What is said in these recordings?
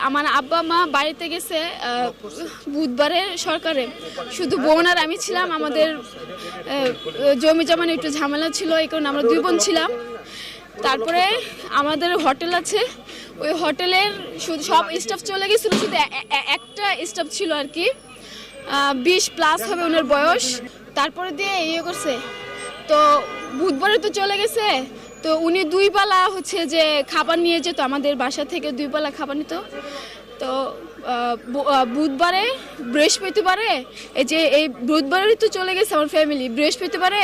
আমার আব্বা মা বাড়িতে গেছে বুধবারে সরকারে, শুধু বোন আর আমি ছিলাম। আমাদের জমি জমা নিয়ে একটু ঝামেলা ছিল, এই কারণে আমরা 2 বোন ছিলাম। তারপরে আমাদের হোটেল আছে, ওই হোটেলের শুধু সব স্টাফ চলে গেছিল, শুধু একটা স্টাফ ছিল আর কি, 20+ হবে ওনার বয়স। তারপরে দিয়ে ইয়ে করছে, তো বুধবারে তো চলে গেছে, তো উনি 2 পালা হচ্ছে যে খাবার নিয়ে যেত, আমাদের বাসা থেকে 2 পালা খাবার নিত। তো বুধবারে বৃহস্পতিবারে এই বুধবারে তো চলে গেছে আমার ফ্যামিলি, বৃহস্পতিবারে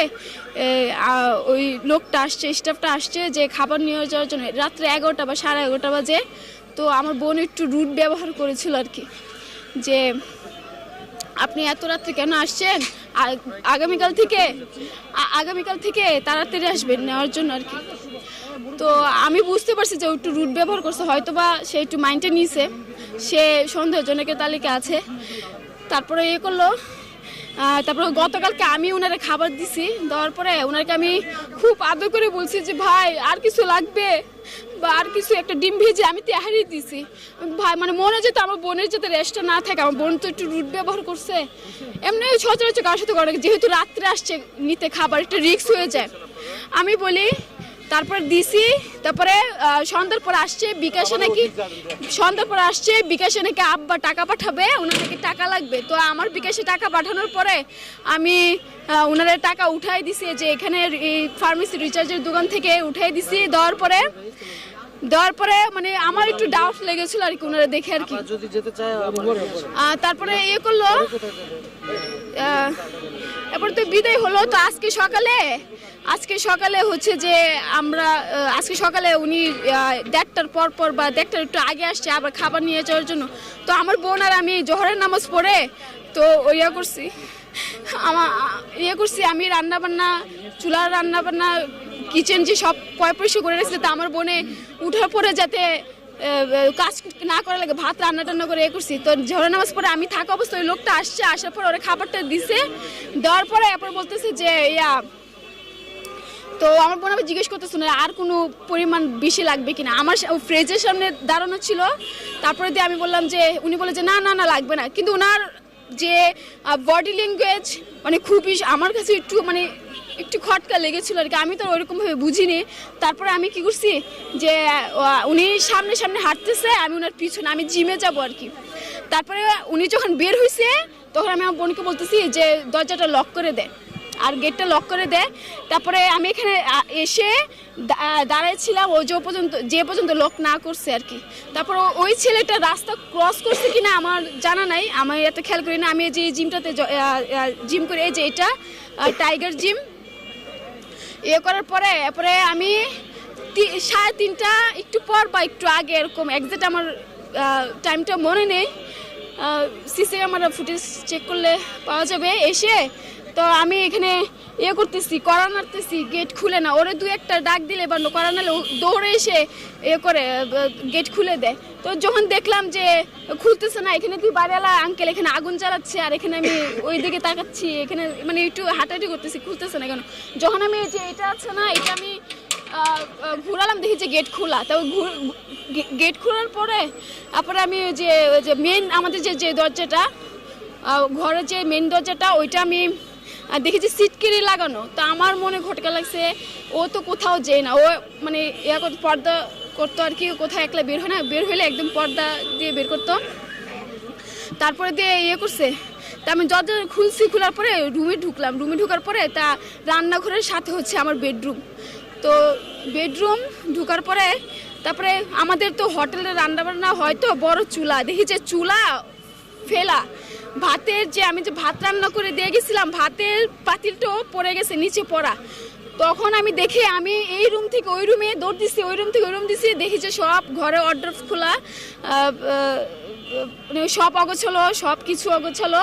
ওই লোকটা আসছে, স্টাফটা আসছে যে খাবার নিয়ে যাওয়ার জন্য, রাত্রে 11টা বা 11:30 বাজে। তো আমার বোন একটু রুড ব্যবহার করেছিল আর কি, যে আপনি এত রাত্রে কেন আসছেন, আগামীকাল থেকে তাড়াতাড়ি আসবেন নেওয়ার জন্য আর কি। তো আমি বুঝতে পারছি যে একটু রুট ব্যবহার করছে, হয়তো বা সে একটু মাইন্ডে নিয়েছে, সে সন্দেহজনকের তালিকা আছে। তারপরে ইয়ে করলো, তারপরে গতকালকে আমি ওনারে খাবার দিছি, দেওয়ার পরে ওনাকে আমি খুব আদর করে বলছি যে ভাই আর কিছু লাগবে বা আর কিছু, একটা ডিম ভেজে আমি তেহারি দিছি ভাই, মানে মনে যেত আমার বোনের যাতে রেস্টটা না থাকে। আমার বোন তো একটু রুট ব্যবহার করছে, এমনি সচরাচর কারোর সাথে করে, যেহেতু রাত্রে আসছে নিতে খাবার, একটা রিস্ক হয়ে যায়। আমি বলি, তারপর দিছি। তারপরে সন্ধ্যার পর আসছে বিকাশে নাকি আব্বা টাকা পাঠাবে, ওনার নাকি টাকা লাগবে। তো আমার বিকাশে টাকা পাঠানোর পরে আমি ওনাদের টাকা উঠাই দিছি, যে এখানে এই ফার্মেসি রিচার্জের দোকান থেকে উঠাই দিছি। দেওয়ার পরে মানে আমার একটু ডাউট লেগেছিল আর কি ওনারা দেখে আর কি। তারপরে ইয়ে করলো, এরপর তো বিদায় হলো। তো আজকে সকালে হচ্ছে যে আজকে সকালে উনি 1:30টার পর বা 1:30টার একটু আগে আসছে আবার খাবার নিয়ে যাওয়ার জন্য। তো আমার বোন আর আমি জোহরের নামাজ পড়ে তো আমি রান্নাবান্না, চুলার রান্নাবান্না, কিচেন যে সব পরিষ্কার করে রেখেছে। তো আমার বোনে উঠার পরে যাতে কাজ না করা লাগে ভাত রান্না করে করছি। তো ঝড় নামাজ পরে আমি থাকা অবস্থায় ওই লোকটা আসার পর ওরা খাবারটা দিছে, দেওয়ার পরে এরপর বলতেছে যে তো আমার বোন আবার জিজ্ঞেস করতেছে না আর কোনো পরিমাণ বেশি লাগবে কিনা। আমার ফ্রিজের সামনে দাঁড়ানো ছিল। তারপরে দিয়ে আমি বললাম যে, উনি বলে যে না লাগবে না। কিন্তু ওনার যে বডি ল্যাঙ্গুয়েজ মানে খুবই আমার কাছে একটু খটকা লেগেছিল আর কি, আমি তো ওইরকমভাবে বুঝিনি। তারপরে আমি কি করছি যে উনি সামনে হাঁটতেছে, আমি ওনার পিছনে, আমি জিমে যাবো আর কি। তারপরে উনি যখন বের হয়েছে তখন আমি আমার বোনকে বলতেছি যে দরজাটা লক করে দে আর গেটটা লক করে দে। তারপরে আমি এখানে এসে দাঁড়াইছিলাম ও যে পর্যন্ত লক না করছে আর কি। তারপর ওই ছেলেটা রাস্তা ক্রস করছে কিনা আমার জানা নাই, আমি এত খেয়াল করি না। আমি যে জিমটাতে জিম করি, এই যে এটা টাইগার জিম, করার পরে আমি 3:30টা একটু পর বা একটু আগে এরকম, একজ্যাক্ট আমার টাইমটা মনে নেই, সিসি ক্যামেরা ফুটেজ চেক করলে পাওয়া যাবে। এসে তো আমি এখানে করতেছি, কড়া নাড়তেছি, গেট খুলে না। ওরে 2-1টা ডাক দিলে বা কড়া নাড়লে দৌড়ে এসে গেট খুলে দেয়। তো যখন দেখলাম যে খুলতেছে না, এখানে তুই বাড়িওয়ালা আঙ্কেল এখানে আগুন জ্বালাচ্ছে আর এখানে আমি ওই দিকে তাকাচ্ছি, এখানে মানে একটু হাঁটাহাঁটি করতেছি, খুলতেছে না কেন। যখন আমি যে এটা আছে না, এটা আমি ঘুরালাম, দেখি যে গেট খোলা। তো গেট খোলার পরে তারপরে আমি যে মেন আমাদের যে দরজাটা, ঘরের যে মেন দরজাটা, ওইটা আমি দেখি যে সিটকেরি লাগানো। তো আমার মনে খটকা লাগছে, ও তো কোথাও যায় না, ও মানে পর্দা করতো আর কি, কোথাও একলা বের হয় না, বের হইলে একদম পর্দা দিয়ে বের করতো। তারপরে দিয়ে করছে, তা আমি দরজা খোলার পরে রুমে ঢুকার পরে তা রান্নাঘরের সাথে হচ্ছে আমার বেডরুম। তো বেডরুম ঢুকার পরে তারপরে আমাদের তো হোটেলে রান্নাবান্না হয় তো বড় চুলা, দেখি যে চুলা ফেলা, ভাতের যে আমি যে ভাত রান্না করে দিয়ে গেছিলাম, ভাতের পাতিলটাও পড়ে গেছে নিচে পড়া। তখন আমি দেখে আমি এই রুম থেকে ওই রুমে দৌড় দিচ্ছি, ওই রুম থেকে ওই রুম দিচ্ছি, দেখি যে সব ঘরে অর্ডার খোলা, সব অগোছালো, সব কিছু অগোছালো।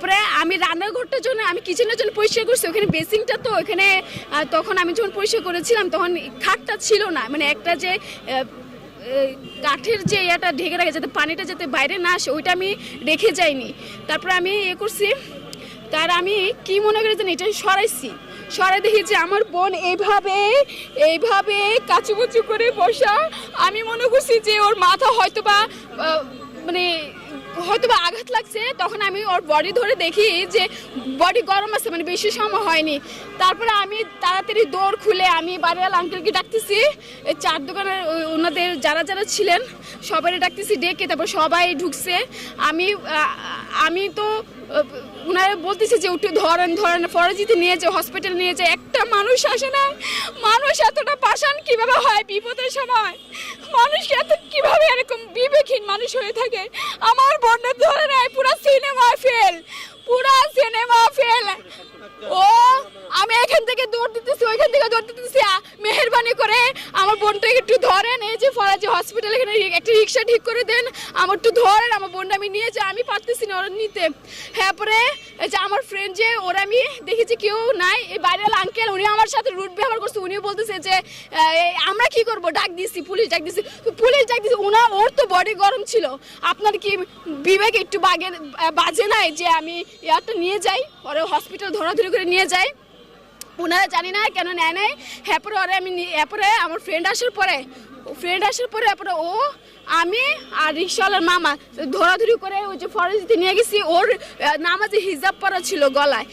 পরে আমি রান্নাঘরটার জন্য, আমি কিচেনের জন্য পরিষ্কার করছি, ওখানে বেসিনটা তো ওখানে, তখন আমি যখন পরিষ্কার করেছিলাম তখন খাটটা ছিল না, মানে একটা যে কাঠের যে এটা ঢেকে রাখে যাতে পানিটা যাতে বাইরে না আসে, ওইটা আমি রেখে যাইনি। তারপরে আমি করছি, তার আমি কি মনে করি জানি এটা সরে দেখি যে আমার বোন এইভাবে কাচুমুচু করে বসা। আমি মনে করছি যে ওর মাথা হয়তোবা হয়তোবা আঘাত লাগছে। তখন আমি ওর বডি ধরে দেখি যে বডি গরম আছে, মানে বেশি সময় হয়নি। তারপরে আমি তাড়াতাড়ি দৌড় খুলে আমি বাড়িওয়ালা আঙ্কেলকে ডাকতেছি, এই চার দোকানের ওনাদের যারা যারা ছিলেন সবাই ডাকতেছি, ডেকে তারপর সবাই ঢুকছে। আমি তো ওনারা বলতেছে যে একটু ধরেন ফরাজিতে নিয়ে যায়, হসপিটাল নিয়ে যায়। একটা মানুষ আসে না। মানুষ এতটা পাষাণ কিভাবে হয় বিপদের সময়? মানুষ এত কিভাবে এরকম বিবেকহীন মানুষ হয়ে থাকে? আমার বোনটা ধরে নেয়, পুরো সিনেমা ফেল। ও আমি এখান থেকে দৌড় দিতেছি, ওইখান থেকে দৌড় দিতেছি। মেহেরবানি করে আমার বোনটাকে একটু ধরেন, এই যে ফরাজি হসপিটাল এখানে একটা রিক্সা ঠিক করে দেন, আমার একটু ধরেন, আমার বোনটা আমি নিয়ে যাই। আমি পারতেছি না ওরা নিতে। হ্যাঁ, পরে এই যে আমার ফ্রেন্ড যে ওরা আমি দেখেছি কেউ নাই। এই বাইরের আঙ্কেল উনি আমার সাথে রুট ব্যবহার করছে। উনিও বলতেছে যে আমরা কি করব, ডাক দিছি, পুলিশ ডাক দিছি। ওর তো বডি গরম ছিল। আপনার কি বিবেক একটু বাজে নাই যে আমি ইয়ারটা নিয়ে যাই, ওরা হসপিটাল ধরাধরি করে নিয়ে যাই? ওনারা জানি না কেন নেয় নাই। হ্যাপরে ওরা আমি এরপরে আমার ফ্রেন্ড আসার পরে এরপরে ও আমি আর রিক্সাওয়ালার মামা ধরাধরি করে ওই যে ফরেস্টে নিয়ে গেছি। ওর নামাজে হিজাব পরা ছিল গলায়।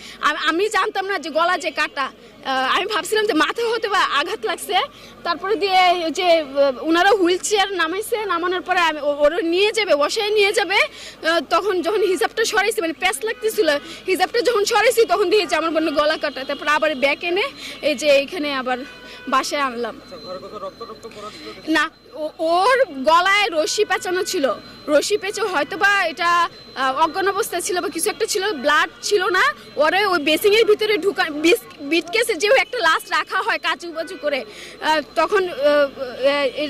আমি জানতাম না যে গলা যে কাটা। আমি ভাবছিলাম যে মাথা হতে বা আঘাত লাগছে। তারপরে দিয়ে যে ওনারা হুইল চেয়ার নামাইছে, নামানোর পরে ওরা বসায় নিয়ে যাবে। তখন যখন হিজাবটা সরাইছি, মানে প্যাঁচ লাগতেছিল, হিজাবটা যখন সরাইছি তখন দিয়েছে আমার বোনের গলা কাটা। তারপর আবার ব্যাক এনে এই যে এখানে আবার বাসায় আনলাম। না, ওর গলায় রশি পেঁচানো ছিল। রশি পেঁচে হয়তোবা এটা অজ্ঞান অবস্থায় ছিল বা কিছু একটা ছিল, ব্লাড ছিল না। ওরে ওই বেসিংয়ের ভিতরে বিটকেসে যে একটা লাশ রাখা হয় কাচু বাচু করে, তখন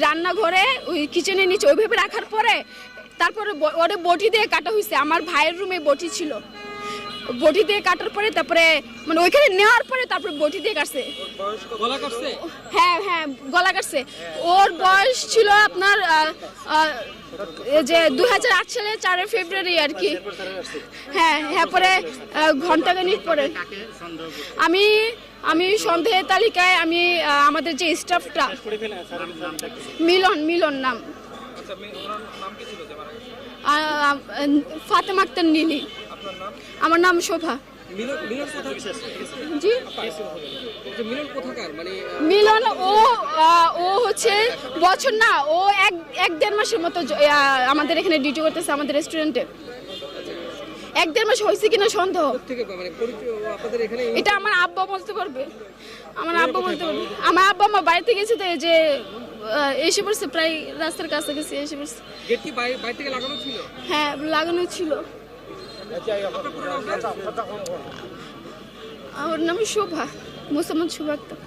রান্নাঘরে ওই কিচেনের নিচে ওইভাবে রাখার পরে তারপরে ওরে বটি দিয়ে কাটা হয়েছে। আমার ভাইয়ের রুমে বটি ছিল। বটি দিয়ে কাটার পরে তারপরে মানে ওইখানে নেওয়ার পরে তারপরে বটি দিয়ে কাটছে। হ্যাঁ, গলা কাটছে। ওর বয়স ছিল আপনার যে 2008 সালে 4 ফেব্রুয়ারি আর কি। হ্যাঁ, পরে ঘন্টাখানিক পরে আমি সন্দেহের তালিকায় আমি আমাদের যে স্টাফটা মিলন নাম, ফাতেমা আক্তার নীলি। আমার নাম শোভা। জি, মিলন ও হচ্ছে বছর না, ও 1-1.5 মাসের মতো আমাদের এখানে ডিউটি করতেছে আমাদের রেস্টুরেন্টে। 1-1.5 মাস হয়েছে কিনা সন্দেহ। এটা আমার আব্বা বলতে পারবে। আমার আব্বা আমার বাড়িতে গেছে তো, যে এসে পড়ছে, প্রায় রাস্তার কাছাকাছি এসে পড়ছে। হ্যাঁ, লাগানো ছিল। আমার নাম শোভা, মোসাম্মদ শোভা আক্তার।